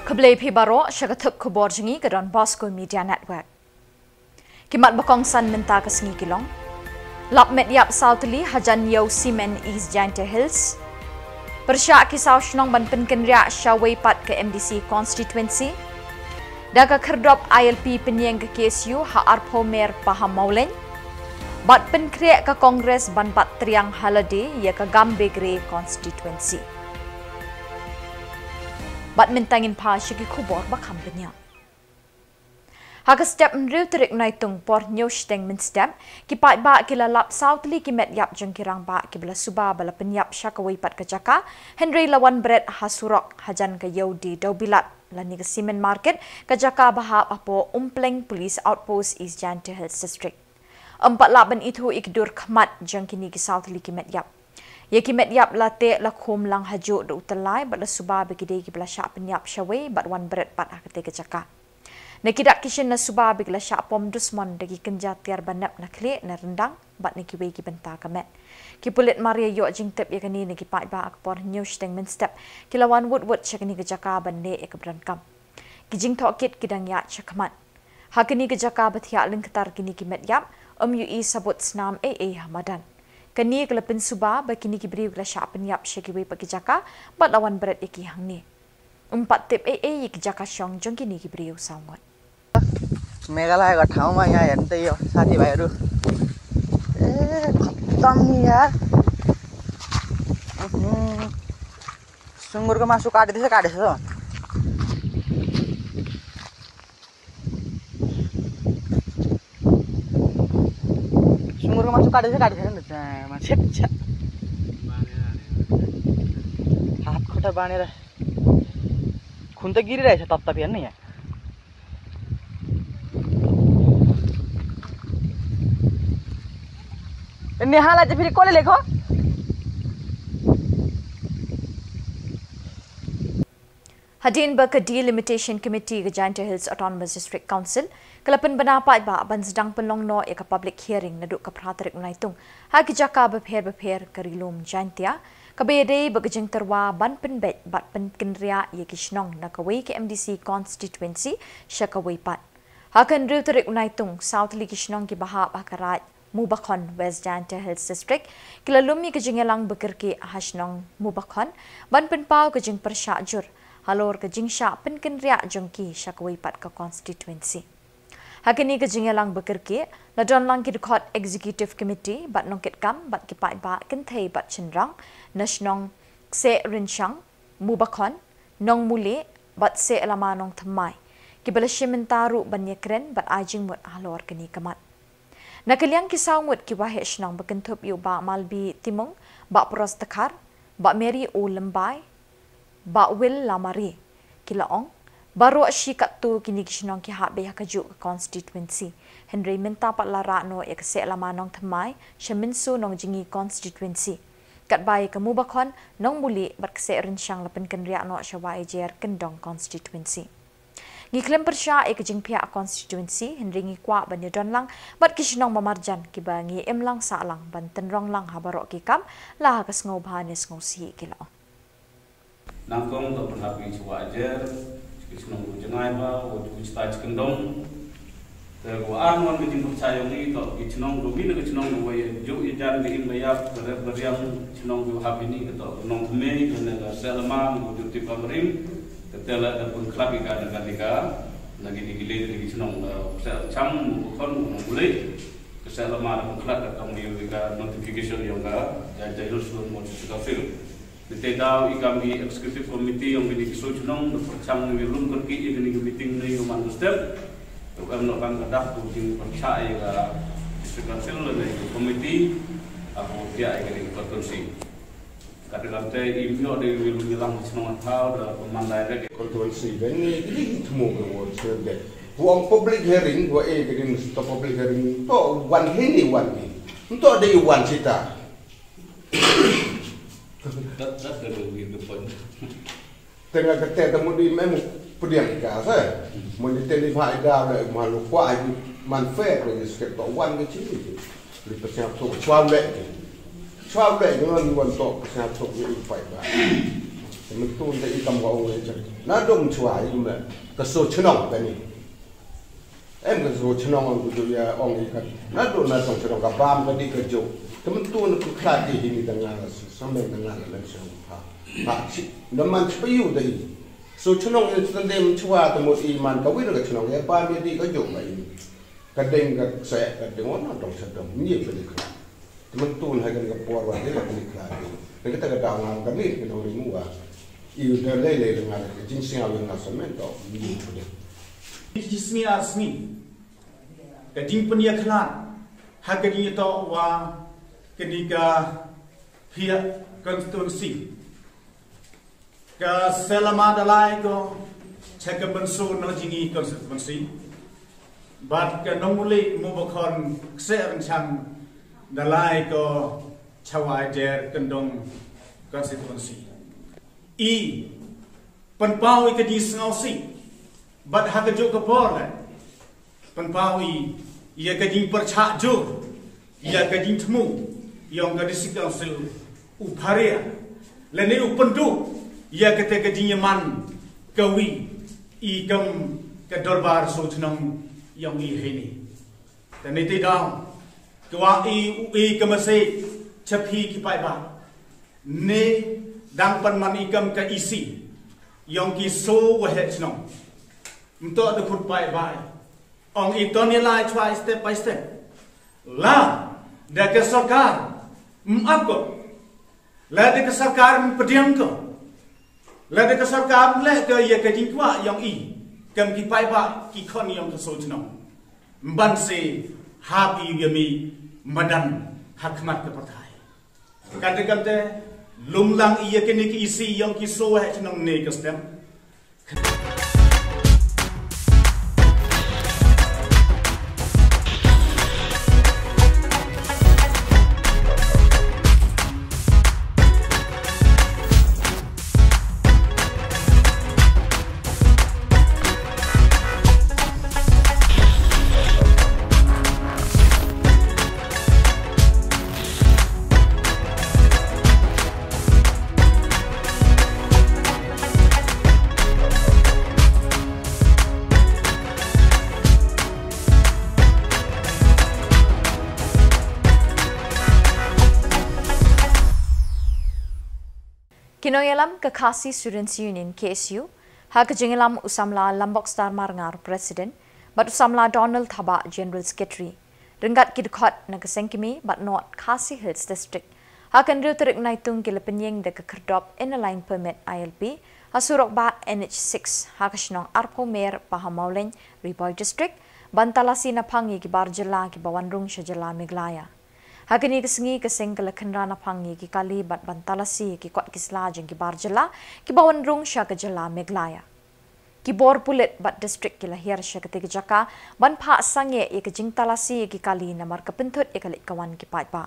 Keblai Pibaro syagatuk Khuborjylla ke Bosco Media Network. Kimat bakong san minta ke sengi kilong. Lap medyap Southly hajan yau Simen East Giant Hills. Persyak kisau Shillong ban penkenria Shawai Pat ke MDC constituency. Daga kerdop ILP penyeng ke KSU ha arpo mer paham maulen. Bat penkriak ke Kongres ban bat triang holiday ya ke Gambegre constituency. Bat mentangin pa syagi Khubor bakam benya. Haga step mriu terik NAITUNG por news teng min step ki pai ba kila lap Southly ki met yap jeng kirang ba ki bela suba bala penyap syakawai pat ke jaka Henry lawan bret hasurok hajan ke yaudi daubilat lani ke Simen Market ke jaka bahap apo umpleng police outpost East Giant Hills district. Empat laban itu ikdur khmat jeng kini ki Southly ki met yap. Ya kimet yap late lakum lang hajuk do utalai bat la suba begide ki bela syak penyap syawai bat wan beret pat akate ke jaka. Nekidak kishin na suba begla syak pom dusmon dagi kenja tiar banap na klik na rendang bat neki wei ki benta kamet. Ki pulit Maria yo jing tep ya kani neki pai ba akpor news teng min step ki lawan wood syakani ke jaka bande e ke berankam. Ki jing tokit kidang ya syakmat. Hakani ke jaka batia lengketar kini kimet yap MUE sabut senam AA Hamadan. Kani kelepin suba bakini kibri gla syak penyap syakiwi pagi jaka bat lawan berat iki hang ni. Empat tip AA iki jaka syong jong kini kibri usangot. Meghalaya ka ठाउँमा यहाँ हेर्नु त यो साथीभाइहरू खत्तम नि यार सुँगुरको मासु काटेछ सुँगुरको मासु काटेछ नि जामा छेप हात खुट्टा बाँधेर खुन त गिरिरहेछ तपतप हेर्नु यहाँ नेहालाई चाहिँ फेरि कसले लेख्यो Hadin ke Delimitation Committee ke Giant Hills Autonomous District Council kelapan benapat ba ban sedang penlong no ya ke public hearing naduk ke praterik NAITUNG ha ki jaka beper ke rilum Giantia ke bede begejeng terwa ban penbet bat penkenria ya ki Shillong na kawai ke MDC constituency syakawai pat ha kan riu terik NAITUNG Southly ki Shillong ki bahap akarat Mubakon West Giant Hills District kilalumi ke jengelang bekerki Hashnong Mubakon ban penpau ke jeng persyak jur halor ke jingsya penkenria jongki syakawai pat ke constituency. Hakini ke jengelang bekerki ladon lang ki dekot executive committee bat nongkit kam bat ki pai ba kenthei bat chenrang nashnong se rinshang Mubakon nong muli bat se lama nong thamai ki belashimintaru banyekren bat ajing mut halor kini kamat. Nakaliang kisau ngut ki wahe Shillong bekentup yu ba malbi timong ba pros tekar ba Mary o lembai ba will lamari kilaong baru syikat tu kini Shillong ki hak beha kajuk ke constituency Henry minta pat lara no ya kese lama nong thamai syaminsu nong jingi constituency kat bai ke Mubakon nong muli bat kese rensyang lapen kenria no syawai jer kendong constituency ngiklem persya ke jing pihak constituency Henry ngi kwa ban don lang bat ki Shillong mamarjan ki ba ngi emlang sa lang ban tenrong lang habarok ki kam lah ka ngau bhanes ngau si kilaong nangkong tak pernah pergi cuba ajar, Shillong berjengai ba, waktu kita cikendong, terkuat mon kecing percaya ni tak Shillong dobi nak Shillong dua juk ijan diin bayar beriang Shillong dua hab ini kita nong kemei kena selama wujud tip kamerim, ketela dan pun kelap ikan dengan nika, lagi digilir lagi Shillong sel cam bukan mulai keselama dan pun kelap datang di notification yang dan jalur seluruh mau suka film. Ditedau kami executive committee yang bini Shillong berpercang dengan room kerki ini meeting ni human step. Kami nak kadah tu jing percaya ke district council ni committee aku dia ini konstitusi. Kadang kadang impio dari room hilang Shillong tahu dah pemandai konstitusi ini semua keluar sebab buang public hearing buat jadi stop public hearing tu one ini untuk ada one cita. That's the point. Tengah kata temu di memang pediang kasa, menjadi faedah le malu kuat manfaat bagi sektor wan kecil itu. Lipat siap tu, cuam le dengan wan tok siap tu ini faedah. mình tuôn để cầm vào người chứ nó đông chùa nhưng mà cái số chân ông cái này em cái số chân ông của tôi ông ấy cái nó đông là trong chân ông cả bám cái đi cái chỗ thì mình tuôn nó khai gì thì đang là sao mình đang là lên xuống ha nó mình phải yêu đấy số chân ông ấy tận đêm chùa thì một iman cái cái chân ông ấy bám cái đi cái chỗ này cái đêm cái sẽ cái đêm nó trong chân ông nhiều cái gì mình tuôn hay cái bùa vào đấy là cái gì cái kita kedang ang kami kita uri mua iu dah lele dengan jenis yang yang nasamen tau ini tu dia jenis asmi keding punya kelan hak keding itu wa ketika pihak konstitusi ke selama dalai ko cek bensu no jingi konstitusi bat ke nomuli mubakon serencang dalai ko Chawai der kendong konstitusi. Penpawi ke di sengausi, bat hakajuk ke borle. Penpawi ia ke di percak jur, ia ke di temu, yang ke di sikausil uparia. Lene upendu, ia ke te ke di nyaman kawi, ikam ke dorbar sojnong yang ihini. Dan itu dah, kau kemasih Cepi kipai ba, ne dang pan ikam ke isi, yang kiso wahet nong, untuk ada kurpai ba, ong itu nilai cuai step by step, lah, dah ke sarkar, apa, lah dah ke sarkar pediam ko, lah dah ke sarkar leh ke ia ke jingkwa yang kam kipai ba kikon yang keso nong, banse happy yami madan hakmat ke partai. Kata-kata lumlang ia kini ke isi yang kisah cenang ne kestem. Kinoyalam Khasi Students Union KSU, hak jengelam Samla Lombok Star Marngar President, but Samla Donald Thaba General Secretary. Rengat kidkot nagasengkimi but not Khasi Hills District. Hakan reuterik NAITUNG kilapenyeng de kekerdop in-line permit ILP, hasurok ba NH6 hakashnong Arpo Mer Pahamaulen Riboy District, bantalasi na pangi ki Khuborjylla ki Bawanrung Jylla Meghalaya. Hagani kesengi keseng kelakendra na pangi ki kali bat bantalasi ki kot kisla jeng ki Khuborjylla ki Bawanrung Jylla Meghalaya. Ki bor pulit bat district ki lahir syakati jaka ban pa sange ye ke jing talasi ki kali namar kepentut ye kali kawan ki Peit ba.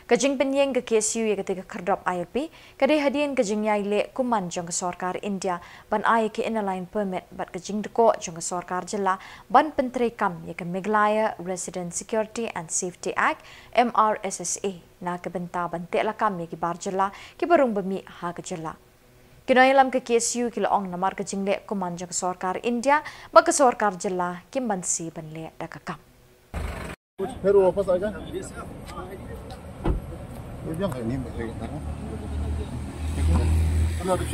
Kajing penyeng ke KSU ye ketika kerdop ILP kadai hadian kajing yai le kuman jong sarkar India ban ai ki in-line permit bat kajing deko jong sarkar Jylla ban penteri kam ye ke Meghalaya Resident Security and Safety Act MRSSA na ke benta ban te lakam ye ki Khuborjylla ki barung bemi ha ke Jylla. Kinoyalam ke KSU ki laong namar kajing le kuman jong sarkar India ba ke sarkar Jylla ki bansi ban le dakakam. Pero apa saja? Yang ini betul tak? Ada tu.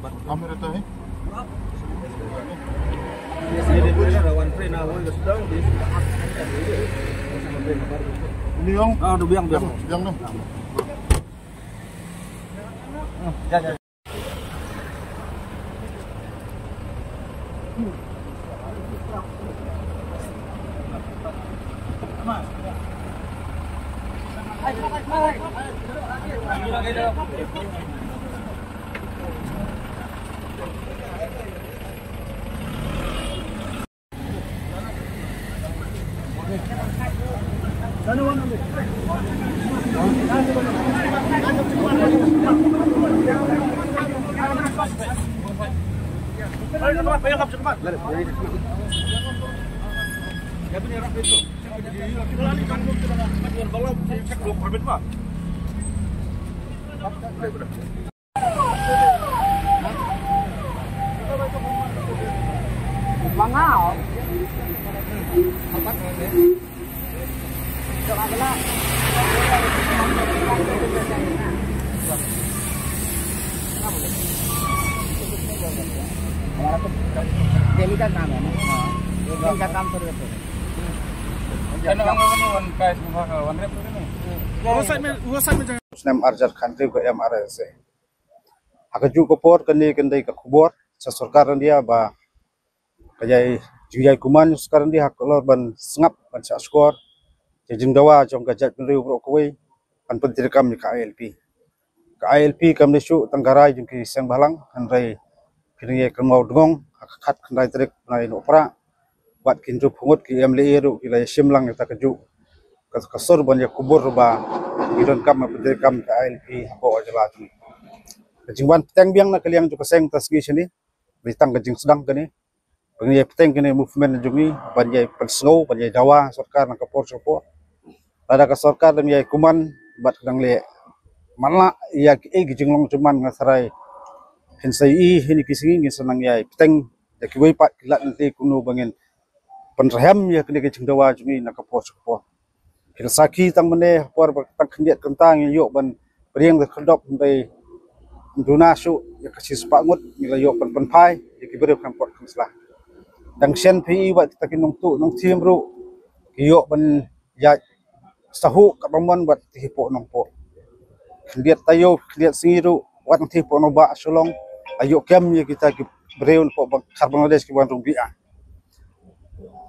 Kamera tu ni. Ini yang? Ah, tu biang. Biang tu. Ya. Senam arjar country ke MRS. Hakaju Khubor kini kendai ke Khubor. Sesorkaran dia ba kajai Jylla kuman sekarang dia hak lor ban sengap ban sak skor. Jeng dawa jong gajat penriu bro kuai an pentirkam ni KLP. KLP kam lesu tanggarai jeng ki sang balang andrai kini kemau dengong khat kendai trek nai opera. Bat kinju pungut ki MLE ru ki lai Shillong ta kaju. Kasor ban ya Khubor ba idon kam pentirkam KLP Khuborjylla tu. Kejingwan petang biang nak kaliang juga seng tas sini ditang kejing sedang kini pengai petang kini movement jungi banjai pensau banjai dawa sarkar nak kapor sopo ada ka sarkar dan yai kuman bat kedang le mana ia kejing long cuman ngasarai hensai ini kisingi ngisenang yai petang ya kiwai pat kilat nanti kuno bangin penreham ya kini kejing dawa jungi nak kapor sopo kilsaki tang mene por tang kendiat kentang yuk ban beriang terkedop sampai Duna su ya kasih sepangut nilai yo penpai ya kibere kampot kanslah dang sen pi buat kita kinung tu nong tim bro yo ben ya sahu kapamon buat tipo nong po kendiat tayo kendiat singiru buat tipo nong ba Shillong ayo kem ya kita breun po Bangladesh ki wan rubiah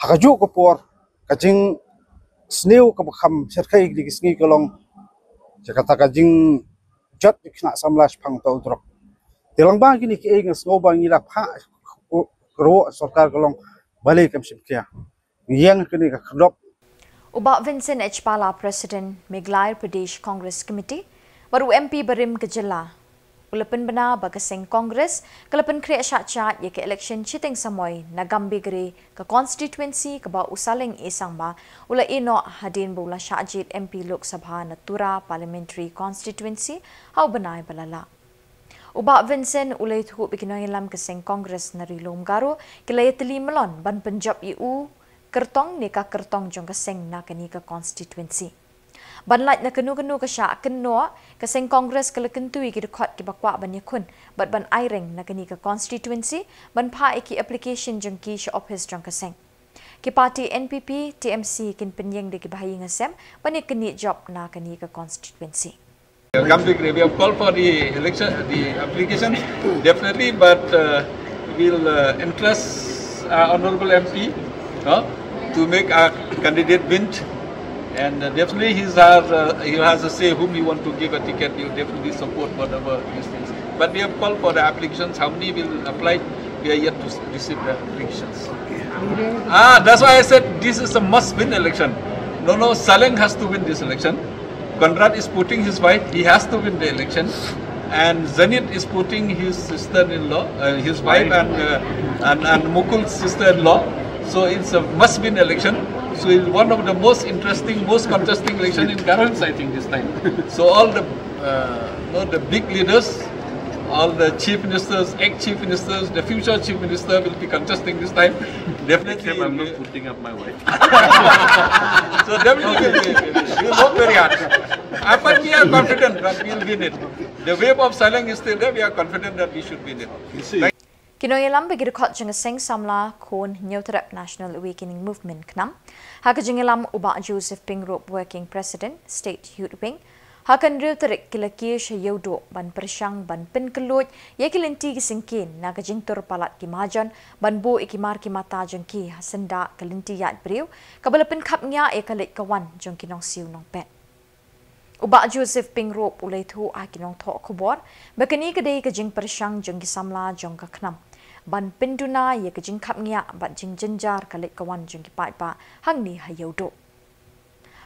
hakaju Khubor kajing sneu kabakam serkai di kisngi kolong jakarta kajing jat kena Samla pang tau drop. Telang bang kini ke ingas ngobang ila pa kro sarkar kolong balik kam sipkia. Yang kini ka drop. Ubak Vincent H. Pala, President Meghalaya Pradesh Congress Committee, baru MP berim ke Jylla. Ulapan benar bagaseng Congress, kelapan kreat syak-syak ya ke election citing samoy nagambi geri ke constituency ke bawah usaling isang ba ula ino hadin bula syakjit MP Lok Sabha Natura Parliamentary Constituency hau benai balala. Ubak Vincent ulai tuhuk bikinoy lam keseng Congress nari lom garo kilaya teli melon ban penjab EU kertong nika kertong jong keseng na kani ke constituency. Banlat na kenu-kenu ke syak keno keseng Congress kelekentui ki dekot ki bakwa ban yakun bat ban airing na kani ke constituency ban pa iki application jong ki sya office jong keseng. Ki parti NPP TMC kin penyeng de ki bahayi ngasem ban keni job na kani ke constituency. We have called for the election, the applications, definitely, but we'll entrust our honourable MP to make our candidate win. And definitely he has a say whom he want to give a ticket. He will definitely support whatever these things. But we have called for the applications. How many will apply? We are yet to receive the applications. That's why I said this is a must-win election. No, Shillong has to win this election. Conrad is putting his wife. He has to win the election. And Zenit is putting his sister-in-law, his wife, and Mukul's sister-in-law. So it's a must-win election. So it's one of the most interesting, most contesting election in governance, I think, this time. So all the big leaders, all the chief ministers, ex-chief ministers, the future chief minister will be contesting this time. Definitely, I'm not putting up my wife. So definitely, we will work very hard. But we are confident that we will win it. The wave of Shillong is still there. We are confident that we should win it. Kinoyalam bagi rekod jengaseng Samla kon Nyautarap National Awakening Movement kenam. Haka jengalam ubak Joseph Pingrop Working President State Youth Wing. Hakan riu terik kilakir syayaudo ban persyang ban penkelut ya kilinti kisingkin naga jingtur palat kimajan ban bo ikimar kimata jengki hasenda kilinti yat beriu kabala penkapnya e kalit kawan jengki nong siu nong pet. Ubak Joseph Pingrop ulai tu akinong tok Khubor bakani kedai kejing persyang jengki Samla jong kaknam. Ban penduna ya kejing kapnya bat jing jenjar kalit kawan jengki paitpa hang ni hayaudo.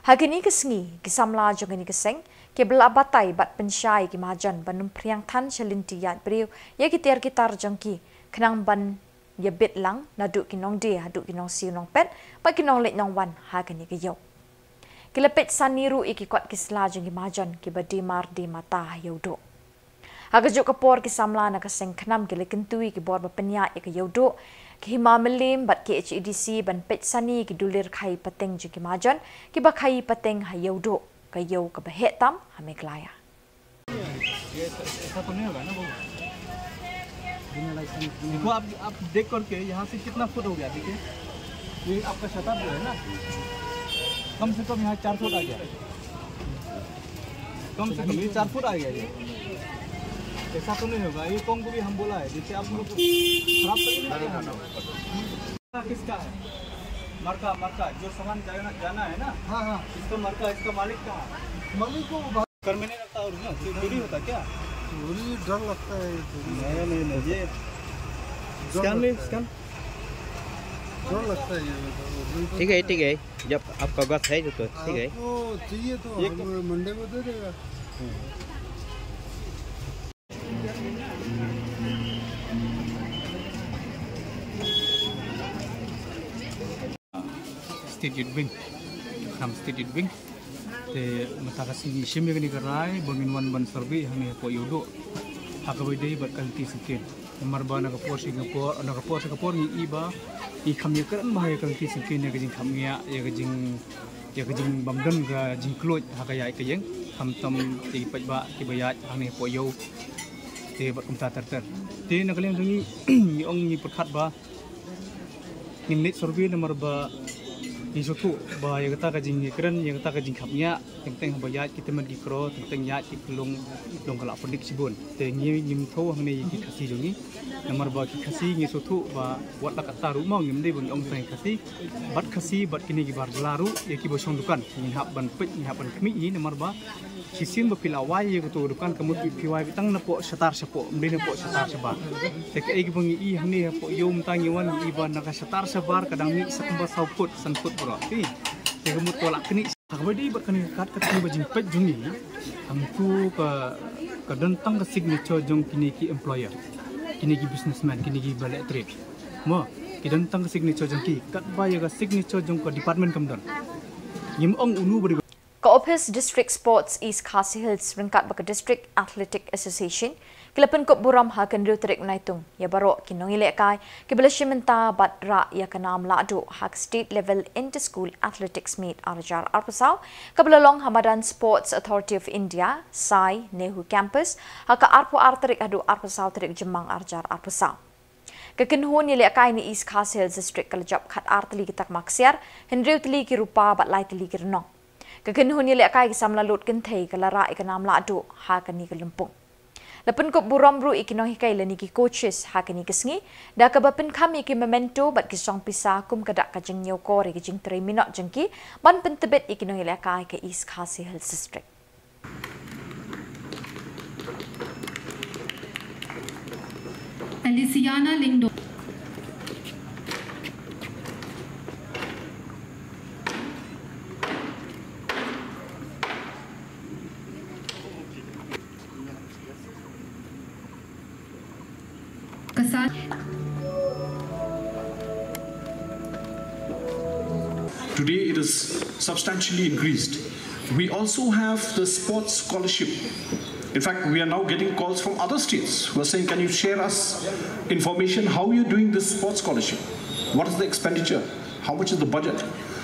Hagini kesengi kisamla jongani keseng ke bela batai bat pensyai ki majan banum priang tan chalinti yat beriu ya kitar kitar jongki kenang ban ya bit lang naduk kinong de haduk kinong siu nong pet ba kinong let nong wan hagini ke yo Kilepet saniru ikikot kisla jeng imajan kibadimar di mata yaudo. Hagajuk Khubor ki Samla na kaseng khnam ki lekentui ki bor bapenya ik yaudo ki himamelim bat ki HEDC ban pet sani ki dulir khai pateng jeng imajan ki bakhai pateng ha yaudo ka yau ka bahetam ha Meghalaya. देखो आप देख करके यहाँ से कितना फुट हो गया देखिए ये आपका शटर जो है ना कम से कम यहाँ 4 फुट आ गया कम से कम ये 4 फुट आ गया ये ऐसा तो नहीं होगा ये कौन को भी हम बोला है जैसे आप लोग खराब किसका है मरका मरका जो सामान जाना है ना हाँ हाँ इसका मरका इसका मालिक कहाँ मालिक को घर में नहीं रखता और ना चोरी होता क्या चोरी डर लगता है नहीं ये स्कैन नहीं स्कैन डर लगता है ये ठीक है जब आपका कागज है तो ठीक है आपको चाहिए तो हम मंडे को दे देगा स्टेट बैंक हम स्टेट बैंक ते matakasin shimmi ni karai bangin wan ban serbi hami po yudo hakabai dei bat kalti sikin marba na kapor Singapore ni iba I khamya karan ma ya kalti sikin ya gajing khamya ya gajing bamdan ga jing kloj hakaya ikayeng ham tam ti pajba ti bayat hami po yo te bat kumta tartar te nakalem dungi ni ong ni perkhat ba ni net serbi na marba Isotu bah yang kata kajing keren yang kata kajing kapnya tentang bayat kita mandi kro tentang yat kita long kalak pendik sibun tengi nyimtho hang ni ki khasi jongi nomor ba ki khasi ngi sotu ba wat la kata rumah ngim dei bang ong teng khasi bat kini ki bar jelaru ye ki bosong dukan ni hab ban pet ni hab ban kmi ni nomor ba kisim ba pilawai ye to dukan kamut ki piwai tang na po setar sepo mde na po setar sebar tek ai ki bang I hang ni po yom tang yawan iban na ka setar sebar kadang ni sakamba sauput sanput berarti tegumut tolak kini kabadi berkani kat kini bajing pet jungi hamku ke dentang ke signature jong kini ki employer kini ki businessman kini ki balai trade mo ki dentang ke signature jong ki kat baya ke signature jong ke department kamdan yim ong unu beri Ka-Office District Sports East Khasi Hills ringkat baka District Athletic Association kilapan kop buram ha kendriu terik NAITUNG ya baro kinong ilekai kibalashimenta batra ya kanam ladu hak state level inter-school athletics meet arjar arpasau kabelalong Hamadan Sports Authority of India SAI NEHU campus haka arpo arterik adu arpasau terik jemang arjar arpasau kekenhun ilekai ni East Khasi Hills District kalajap khat arteli kitak maksiar hendriu teli ki rupa batlai teli ki renong kekenhun ilekai ki Samla lut kenthei kalara ikanam ladu ha kani kelempung Lapan kop buram ru ikinohi kai lani ki coaches hakani kesngi da kabapen kami ki memento bat ki song pisa kum kadak ka jeng nyo kore ki jeng 3 minot jengki ban pentebet ikinohi lekai ke East Khasi Hills District Aliciana Lindo Today it is substantially increased. We also have the sports scholarship. In fact, we are now getting calls from other states who are saying, can you share us information how you're doing this sports scholarship? What is the expenditure? How much is the budget?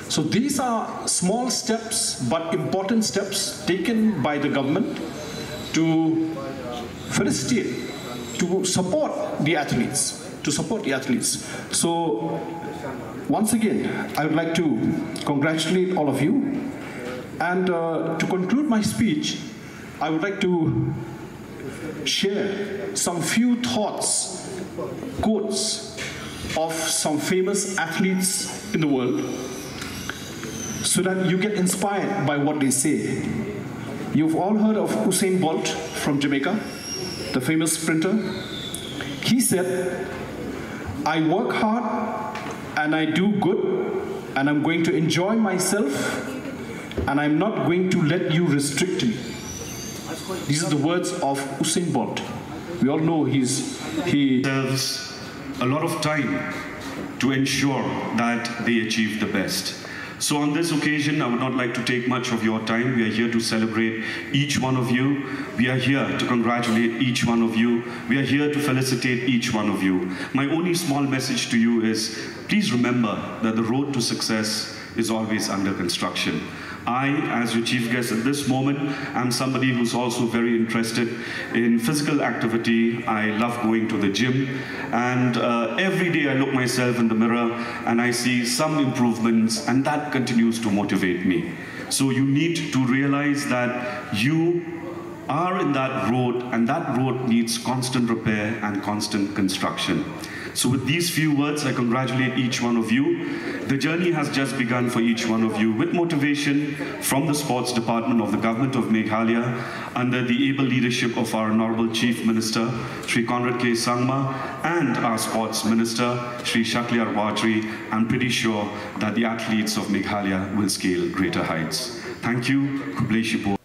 So these are small steps but important steps taken by the government to felicitate, to support the athletes. So once again, I would like to congratulate all of you. And to conclude my speech, I would like to share some few thoughts, quotes of some famous athletes in the world so that you get inspired by what they say. You've all heard of Usain Bolt from Jamaica, the famous sprinter. He said, I work hard and I do good and I'm going to enjoy myself and I'm not going to let you restrict me. These are the words of Usain Bolt. We all know he serves a lot of time to ensure that they achieve the best. So on this occasion, I would not like to take much of your time. We are here to celebrate each one of you. We are here to congratulate each one of you. We are here to felicitate each one of you. My only small message to you is, please remember that the road to success is always under construction. I, as your chief guest at this moment, am somebody who's also very interested in physical activity. I love going to the gym, and every day I look myself in the mirror and I see some improvements, and that continues to motivate me. So you need to realize that you are in that road, and that road needs constant repair and constant construction. So with these few words, I congratulate each one of you. The journey has just begun for each one of you with motivation from the Sports Department of the Government of Meghalaya under the able leadership of our Honorable Chief Minister, Shri Conrad K. Sangma, and our Sports Minister, Shri Shakliar Wadri. I'm pretty sure that the athletes of Meghalaya will scale greater heights. Thank you. Khuborjylla.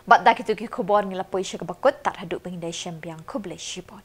But dakituki Khubor ngila poisha kabakot tar hadu pengidai champion Khuborjylla.